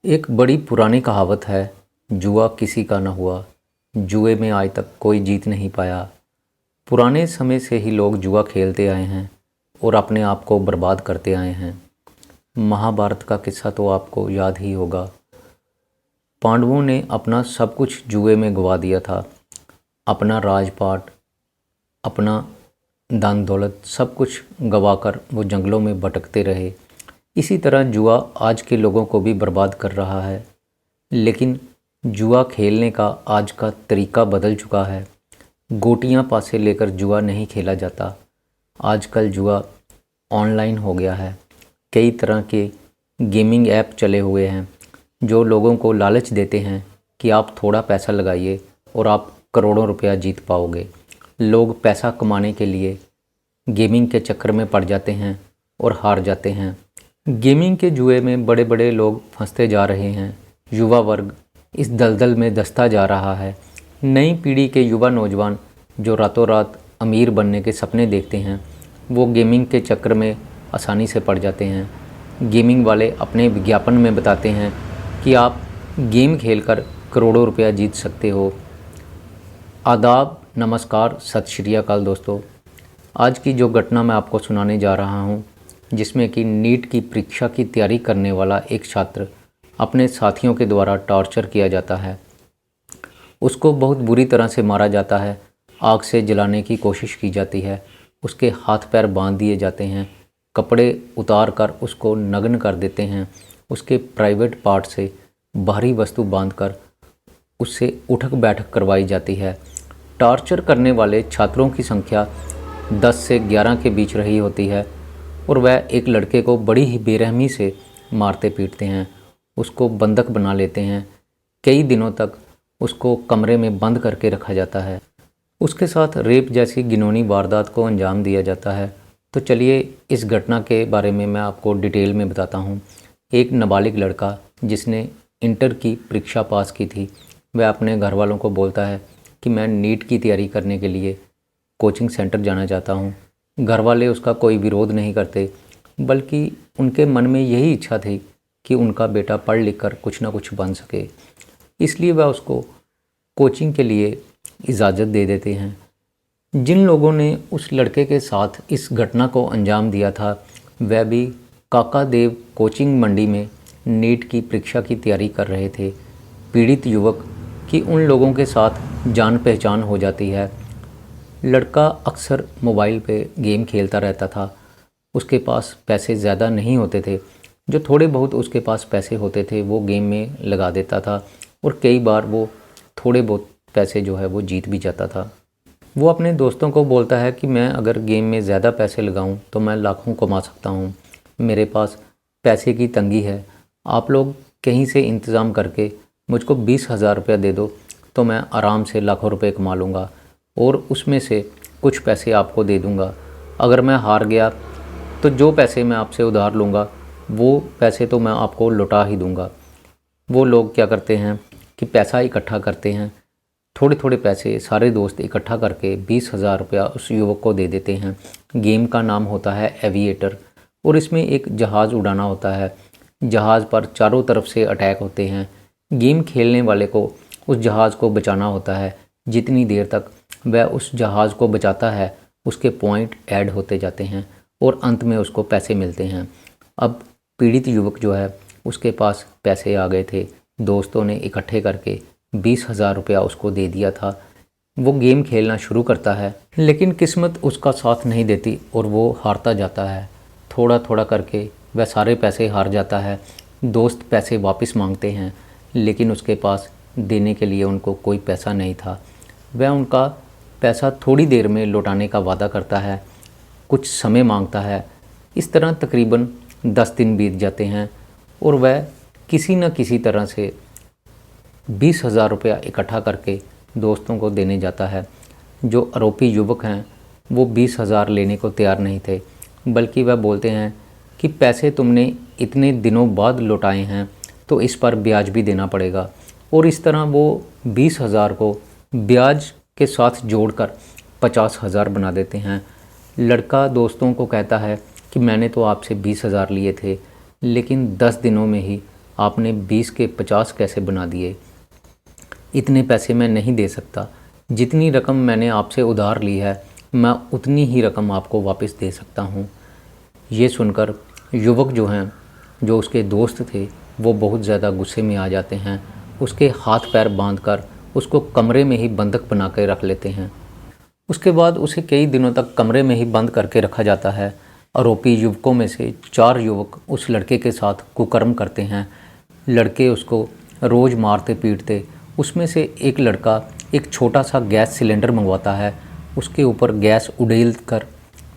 एक बड़ी पुरानी कहावत है, जुआ किसी का न हुआ, जुए में आज तक कोई जीत नहीं पाया। पुराने समय से ही लोग जुआ खेलते आए हैं और अपने आप को बर्बाद करते आए हैं। महाभारत का किस्सा तो आपको याद ही होगा। पांडवों ने अपना सब कुछ जुए में गंवा दिया था। अपना राजपाट, अपना धन दौलत सब कुछ गंवाकर वो जंगलों में भटकते रहे। इसी तरह जुआ आज के लोगों को भी बर्बाद कर रहा है। लेकिन जुआ खेलने का आज का तरीका बदल चुका है। गोटियां पासे लेकर जुआ नहीं खेला जाता। आजकल जुआ ऑनलाइन हो गया है। कई तरह के गेमिंग ऐप चले हुए हैं जो लोगों को लालच देते हैं कि आप थोड़ा पैसा लगाइए और आप करोड़ों रुपया जीत पाओगे। लोग पैसा कमाने के लिए गेमिंग के चक्कर में पड़ जाते हैं और हार जाते हैं। गेमिंग के जुए में बड़े बड़े लोग फंसते जा रहे हैं। युवा वर्ग इस दलदल में धंसता जा रहा है। नई पीढ़ी के युवा नौजवान जो रातों रात अमीर बनने के सपने देखते हैं, वो गेमिंग के चक्कर में आसानी से पड़ जाते हैं। गेमिंग वाले अपने विज्ञापन में बताते हैं कि आप गेम खेलकर करोड़ों रुपया जीत सकते हो। आदाब, नमस्कार, सत श्री अकाल दोस्तों। आज की जो घटना मैं आपको सुनाने जा रहा हूँ, जिसमें कि नीट की परीक्षा की तैयारी करने वाला एक छात्र अपने साथियों के द्वारा टॉर्चर किया जाता है। उसको बहुत बुरी तरह से मारा जाता है। आग से जलाने की कोशिश की जाती है। उसके हाथ पैर बांध दिए जाते हैं। कपड़े उतार कर उसको नग्न कर देते हैं। उसके प्राइवेट पार्ट से भारी वस्तु बांधकर उससे उठक बैठक करवाई जाती है। टॉर्चर करने वाले छात्रों की संख्या 10 से 11 के बीच रही होती है और वह एक लड़के को बड़ी ही बेरहमी से मारते पीटते हैं। उसको बंधक बना लेते हैं। कई दिनों तक उसको कमरे में बंद करके रखा जाता है। उसके साथ रेप जैसी घिनौनी वारदात को अंजाम दिया जाता है। तो चलिए इस घटना के बारे में मैं आपको डिटेल में बताता हूँ। एक नाबालिग लड़का जिसने इंटर की परीक्षा पास की थी, वह अपने घर वालों को बोलता है कि मैं नीट की तैयारी करने के लिए कोचिंग सेंटर जाना चाहता हूँ। घर वाले उसका कोई विरोध नहीं करते, बल्कि उनके मन में यही इच्छा थी कि उनका बेटा पढ़ लिख कर कुछ ना कुछ बन सके। इसलिए वह उसको कोचिंग के लिए इजाज़त दे देते हैं। जिन लोगों ने उस लड़के के साथ इस घटना को अंजाम दिया था, वह भी काका देव कोचिंग मंडी में नीट की परीक्षा की तैयारी कर रहे थे। पीड़ित युवक की उन लोगों के साथ जान पहचान हो जाती है। लड़का अक्सर मोबाइल पे गेम खेलता रहता था। उसके पास पैसे ज़्यादा नहीं होते थे। जो थोड़े बहुत उसके पास पैसे होते थे वो गेम में लगा देता था और कई बार वो थोड़े बहुत पैसे जो है वो जीत भी जाता था। वो अपने दोस्तों को बोलता है कि मैं अगर गेम में ज़्यादा पैसे लगाऊं तो मैं लाखों कमा सकता हूं। मेरे पास पैसे की तंगी है। आप लोग कहीं से इंतज़ाम करके मुझको 20,000 रुपया दे दो तो मैं आराम से लाखों रुपये कमा लूँगा और उसमें से कुछ पैसे आपको दे दूँगा। अगर मैं हार गया तो जो पैसे मैं आपसे उधार लूँगा वो पैसे तो मैं आपको लौटा ही दूँगा। वो लोग क्या करते हैं कि पैसा इकट्ठा करते हैं। थोड़े थोड़े पैसे सारे दोस्त इकट्ठा करके 20,000 रुपया उस युवक को दे देते हैं। गेम का नाम होता है एविएटर और इसमें एक जहाज़ उड़ाना होता है। जहाज़ पर चारों तरफ से अटैक होते हैं। गेम खेलने वाले को उस जहाज़ को बचाना होता है। जितनी देर तक वह उस जहाज़ को बचाता है, उसके पॉइंट ऐड होते जाते हैं और अंत में उसको पैसे मिलते हैं। अब पीड़ित युवक जो है उसके पास पैसे आ गए थे। दोस्तों ने इकट्ठे करके 20,000 रुपया उसको दे दिया था। वो गेम खेलना शुरू करता है, लेकिन किस्मत उसका साथ नहीं देती और वो हारता जाता है। थोड़ा थोड़ा करके वह सारे पैसे हार जाता है। दोस्त पैसे वापस मांगते हैं, लेकिन उसके पास देने के लिए उनको कोई पैसा नहीं था। वह उनका पैसा थोड़ी देर में लौटाने का वादा करता है, कुछ समय मांगता है। इस तरह तकरीबन 10 दिन बीत जाते हैं और वह किसी न किसी तरह से 20,000 रुपया इकट्ठा करके दोस्तों को देने जाता है। जो आरोपी युवक हैं वो 20,000 लेने को तैयार नहीं थे, बल्कि वह बोलते हैं कि पैसे तुमने इतने दिनों बाद लौटाए हैं तो इस पर ब्याज भी देना पड़ेगा। और इस तरह वो 20,000 को ब्याज के साथ जोड़कर 50,000 बना देते हैं। लड़का दोस्तों को कहता है कि मैंने तो आपसे 20,000 लिए थे, लेकिन 10 दिनों में ही आपने 20 के 50 कैसे बना दिए? इतने पैसे मैं नहीं दे सकता। जितनी रकम मैंने आपसे उधार ली है मैं उतनी ही रकम आपको वापस दे सकता हूँ। ये सुनकर युवक जो हैं, जो उसके दोस्त थे, वो बहुत ज़्यादा गुस्से में आ जाते हैं। उसके हाथ पैर बांधकर उसको कमरे में ही बंधक बना के रख लेते हैं। उसके बाद उसे कई दिनों तक कमरे में ही बंद करके रखा जाता है। आरोपी युवकों में से 4 युवक उस लड़के के साथ कुकर्म करते हैं। लड़के उसको रोज़ मारते पीटते। उसमें से एक लड़का एक छोटा सा गैस सिलेंडर मंगवाता है। उसके ऊपर गैस उड़ेल कर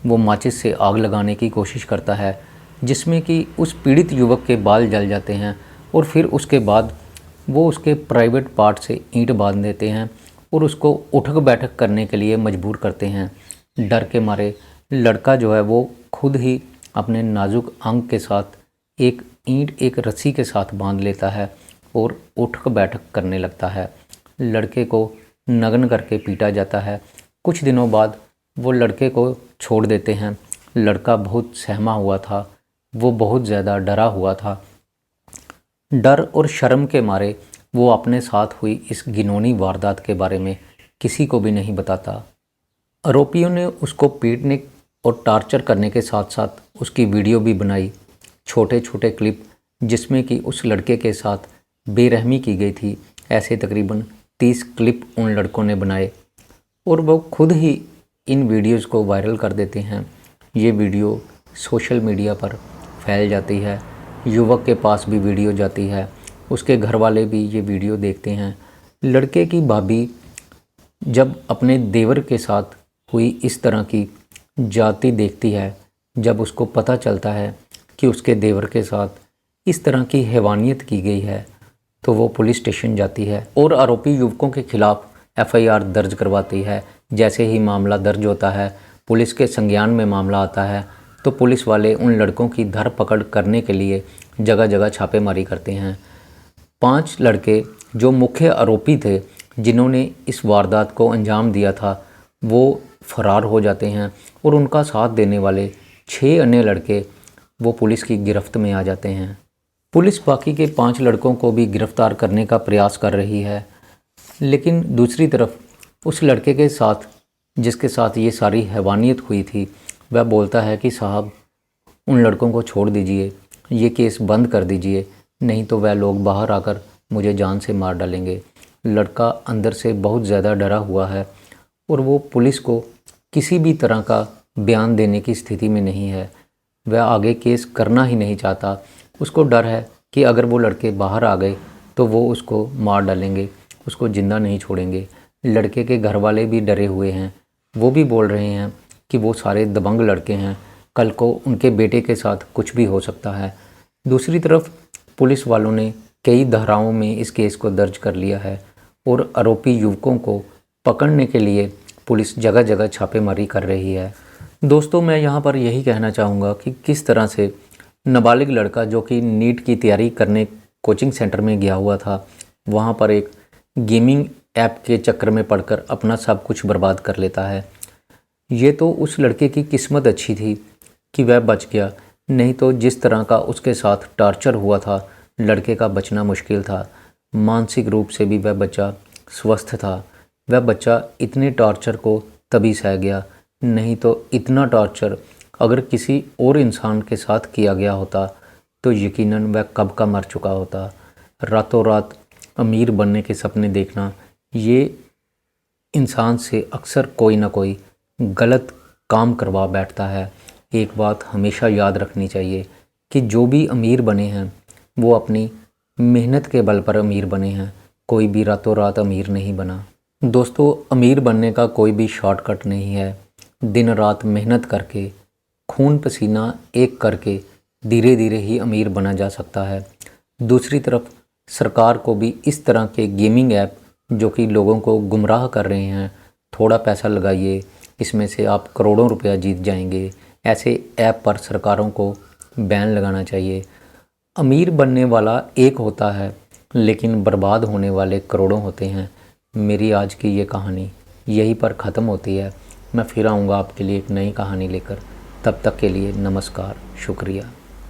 वो माचिस से आग लगाने की कोशिश करता है, जिसमें कि उस पीड़ित युवक के बाल जल जाते हैं। और फिर उसके बाद वो उसके प्राइवेट पार्ट से ईंट बांध देते हैं और उसको उठक बैठक करने के लिए मजबूर करते हैं। डर के मारे लड़का जो है वो खुद ही अपने नाजुक अंग के साथ एक ईंट एक रस्सी के साथ बांध लेता है और उठक बैठक करने लगता है। लड़के को नग्न करके पीटा जाता है। कुछ दिनों बाद वो लड़के को छोड़ देते हैं। लड़का बहुत सहमा हुआ था, वो बहुत ज़्यादा डरा हुआ था। डर और शर्म के मारे वो अपने साथ हुई इस घिनौनी वारदात के बारे में किसी को भी नहीं बताता। आरोपियों ने उसको पीटने और टार्चर करने के साथ साथ उसकी वीडियो भी बनाई, छोटे छोटे क्लिप, जिसमें कि उस लड़के के साथ बेरहमी की गई थी। ऐसे तकरीबन 30 क्लिप उन लड़कों ने बनाए और वो खुद ही इन वीडियोज़ को वायरल कर देते हैं। ये वीडियो सोशल मीडिया पर फैल जाती है। युवक के पास भी वीडियो जाती है, उसके घर वाले भी ये वीडियो देखते हैं। लड़के की भाभी जब अपने देवर के साथ हुई इस तरह की जाति देखती है, जब उसको पता चलता है कि उसके देवर के साथ इस तरह की हैवानियत की गई है, तो वो पुलिस स्टेशन जाती है और आरोपी युवकों के खिलाफ एफआईआर दर्ज करवाती है। जैसे ही मामला दर्ज होता है, पुलिस के संज्ञान में मामला आता है, तो पुलिस वाले उन लड़कों की धरपकड़ करने के लिए जगह जगह छापेमारी करते हैं। 5 लड़के जो मुख्य आरोपी थे, जिन्होंने इस वारदात को अंजाम दिया था, वो फरार हो जाते हैं और उनका साथ देने वाले 6 अन्य लड़के वो पुलिस की गिरफ्त में आ जाते हैं। पुलिस बाकी के 5 लड़कों को भी गिरफ्तार करने का प्रयास कर रही है, लेकिन दूसरी तरफ उस लड़के के साथ जिसके साथ ये सारी हैवानियत हुई थी, वह बोलता है कि साहब उन लड़कों को छोड़ दीजिए, ये केस बंद कर दीजिए, नहीं तो वह लोग बाहर आकर मुझे जान से मार डालेंगे। लड़का अंदर से बहुत ज़्यादा डरा हुआ है और वो पुलिस को किसी भी तरह का बयान देने की स्थिति में नहीं है। वह आगे केस करना ही नहीं चाहता। उसको डर है कि अगर वो लड़के बाहर आ गए तो वो उसको मार डालेंगे, उसको ज़िंदा नहीं छोड़ेंगे। लड़के के घर वाले भी डरे हुए हैं। वो भी बोल रहे हैं कि वो सारे दबंग लड़के हैं, कल को उनके बेटे के साथ कुछ भी हो सकता है। दूसरी तरफ पुलिस वालों ने कई धाराओं में इस केस को दर्ज कर लिया है और आरोपी युवकों को पकड़ने के लिए पुलिस जगह जगह छापेमारी कर रही है। दोस्तों, मैं यहाँ पर यही कहना चाहूँगा कि किस तरह से नाबालिग लड़का जो कि नीट की तैयारी करने कोचिंग सेंटर में गया हुआ था, वहाँ पर एक गेमिंग ऐप के चक्कर में पड़कर अपना सब कुछ बर्बाद कर लेता है। ये तो उस लड़के की किस्मत अच्छी थी कि वह बच गया, नहीं तो जिस तरह का उसके साथ टॉर्चर हुआ था, लड़के का बचना मुश्किल था। मानसिक रूप से भी वह बच्चा स्वस्थ था। वह बच्चा इतने टॉर्चर को तभी सह गया, नहीं तो इतना टॉर्चर अगर किसी और इंसान के साथ किया गया होता तो यकीनन वह कब का मर चुका होता। रातों रात अमीर बनने के सपने देखना, ये इंसान से अक्सर कोई ना कोई गलत काम करवा बैठता है। एक बात हमेशा याद रखनी चाहिए कि जो भी अमीर बने हैं वो अपनी मेहनत के बल पर अमीर बने हैं, कोई भी रातों रात अमीर नहीं बना। दोस्तों, अमीर बनने का कोई भी शॉर्टकट नहीं है। दिन रात मेहनत करके, खून पसीना एक करके धीरे धीरे ही अमीर बना जा सकता है। दूसरी तरफ सरकार को भी इस तरह के गेमिंग ऐप जो कि लोगों को गुमराह कर रहे हैं, थोड़ा पैसा लगाइए, इसमें से आप करोड़ों रुपया जीत जाएंगे, ऐसे ऐप पर सरकारों को बैन लगाना चाहिए। अमीर बनने वाला एक होता है, लेकिन बर्बाद होने वाले करोड़ों होते हैं। मेरी आज की ये कहानी यहीं पर ख़त्म होती है। मैं फिर आऊँगा आपके लिए एक नई कहानी लेकर। तब तक के लिए नमस्कार, शुक्रिया।